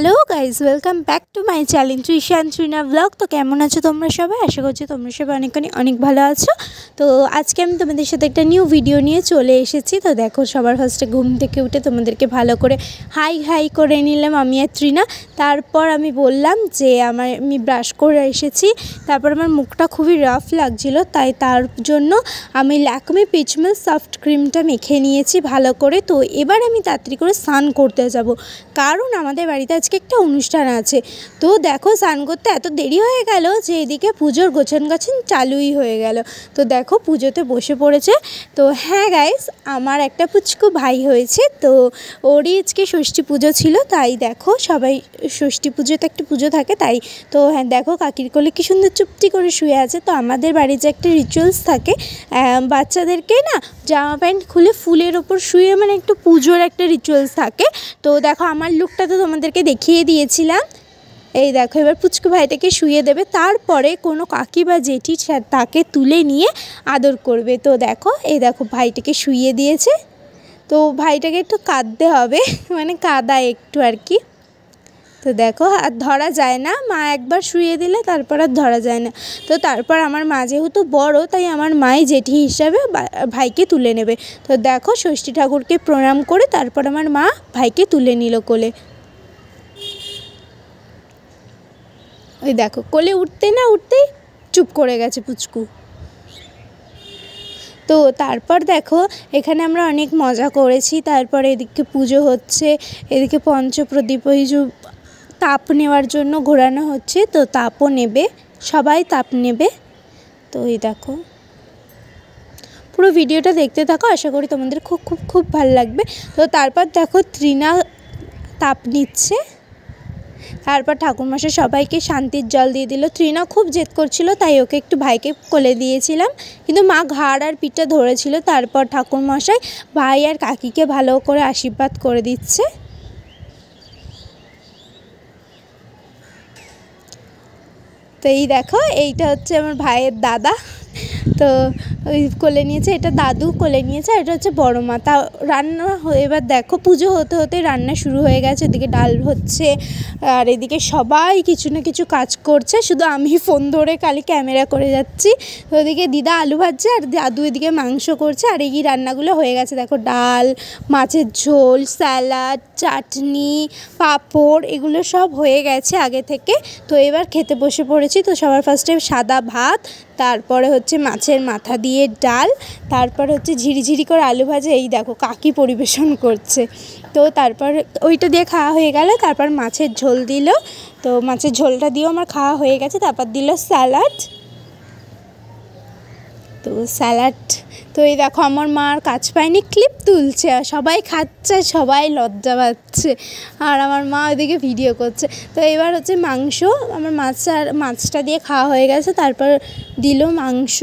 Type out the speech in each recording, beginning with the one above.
Hello guys, welcome back to my channel Trishan Trina blog. তো কেমন আছো তোমরা সবাই? আশা করছি তোমরা সবাই অনেক ভালো আছো। তো আজকে আমি তোমাদের সাথে একটা নিউ ভিডিও নিয়ে চলে এসেছি। তো দেখো, সবার ফার্স্টে ঘুম থেকে উঠে তোমাদেরকে ভালো করে হাই করে নিলাম আমি আর ত্রিনা। তারপর আমি বললাম যে আমি ব্রাশ করে এসেছি। তারপর আমার মুখটা খুবই রাফ লাগছিলো, তাই তার জন্য আমি ল্যাকমে পিচ মিল্ক সফট ক্রিমটা মেখে নিয়েছি ভালো করে। তো এবার আমি তাড়াতাড়ি করে স্নান করতে যাব, কারণ আমাদের বাড়িতে আজকে একটা অনুষ্ঠান আছে। তো দেখো, স্নান করতে এত দেরি হয়ে গেল যে এদিকে পুজোর গোছান চালুই হয়ে গেল। তো দেখো, পুজোতে বসে পড়েছে। তো হ্যাঁ গাইস, আমার একটা পুচকু ভাই হয়েছে। তো ওরই আজকে ষষ্ঠী পুজো ছিল, তাই দেখো সবাই ষষ্ঠী পুজোতে একটা পুজো থাকে তাই। তো হ্যাঁ দেখো, কাকির কোলে কি সুন্দর চুপটি করে শুয়ে আছে। তো আমাদের বাড়ির যে একটা রিচুয়ালস থাকে, বাচ্চাদেরকে না জামা প্যান্ট খুলে ফুলের ওপর শুয়ে মানে একটু পুজোর একটা রিচুয়ালস থাকে। তো দেখো, আমার লুকটা তো তোমাদেরকে দেখিয়ে দিয়েছিলাম। এই দেখো, এবার পুচকু ভাইটাকে শুয়ে দেবে, তারপরে কোনো কাকি বা জেঠি তাকে তুলে নিয়ে আদর করবে। তো দেখো, এই দেখো ভাইটাকে শুইয়ে দিয়েছে। তো ভাইটাকে একটু কাঁদতে হবে, মানে কাদায় একটু আর কি। তো দেখো, আর ধরা যায় না, মা একবার শুইয়ে দিলে তারপর আর ধরা যায় না। তো তারপর আমার মা যেহেতু বড়, তাই আমার মাই জেঠি হিসাবে ভাইকে তুলে নেবে। তো দেখো, ষষ্ঠী ঠাকুরকে প্রণাম করে তারপর আমার মা ভাইকে তুলে নিল কোলে। ওই দেখো, কোলে উঠতে না উঠতেই চুপ করে গেছে পুচকু। তো তারপর দেখো, এখানে আমরা অনেক মজা করেছি। তারপর এদিকে পুজো হচ্ছে, এদিকে পঞ্চপ্রদীপ ওই যে তাপ নেওয়ার জন্য ঘোরানো হচ্ছে। তো তাপও নেবে, সবাই তাপ নেবে। তো এই দেখো, পুরো ভিডিওটা দেখতে থাকো, আশা করি তোমাদের খুব ভালো লাগবে। তো তারপর দেখো, ত্রিনা তাপ নিচ্ছে। তারপর ঠাকুরমশাই সবাইকে শান্তির জল দিয়ে দিল। ত্রিনা খুব জেদ করছিল, তাই ওকে একটু ভাইকে কোলে দিয়েছিলাম, কিন্তু মা ঘাড় আর পিঠটা ধরেছিল। তারপর ঠাকুরমশাই ভাই আর কাকিকে ভালো করে আশীর্বাদ করে দিচ্ছে। তো এই দেখো, এইটা হচ্ছে আমার ভাইয়ের দাদা। তো ওই কোলে নিয়েছে, এটা দাদু কোলে নিয়েছে, এটা হচ্ছে বড় মা। তা রান্না এবার দেখো, পুজো হতে রান্না শুরু হয়ে গেছে। এদিকে ডাল হচ্ছে, আর এদিকে সবাই কিছু না কিছু কাজ করছে, শুধু আমি ফোন ধরে খালি ক্যামেরা করে যাচ্ছি। তো ওদিকে দিদা আলু ভাজছে, আর দাদু এদিকে মাংস করছে, আর এই রান্নাগুলো হয়ে গেছে। দেখো, ডাল, মাছের ঝোল, স্যালাড, চাটনি, পাঁপড়, এগুলো সব হয়ে গেছে আগে থেকে। তো এবার খেতে বসে পড়েছি। তো সবার ফার্স্টে সাদা ভাত, তারপরে হচ্ছে মাছের মাথা দিয়ে ডাল, তারপর হচ্ছে ঝিরিঝিরি করে আলু ভাজা। এই দেখো, কাকি পরিবেশন করছে। তো তারপর ওইটা দিয়ে খাওয়া হয়ে গেল। তারপর মাছের ঝোল দিল, তো মাছের ঝোলটা দিয়েও আমার খাওয়া হয়ে গেছে। তারপর দিল স্যালাড। তো স্যালাড, তো এই দেখো, আমার মা আর কাজ পায়নি, ক্লিপ তুলছে, আর সবাই খাচ্ছে, সবাই লজ্জা পাচ্ছে, আর আমার মা ওইদিকে ভিডিও করছে। তো এবার হচ্ছে মাংস, আমার মাছটা দিয়ে খাওয়া হয়ে গেছে। তারপর দিল মাংস।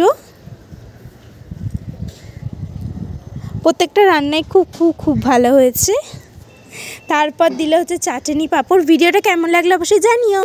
প্রত্যেকটা রান্নাই খুব ভালো হয়েছে। তারপর দিল হচ্ছে চাটনি, পাঁপড়। ভিডিওটা কেমন লাগলো অবশ্যই জানিও।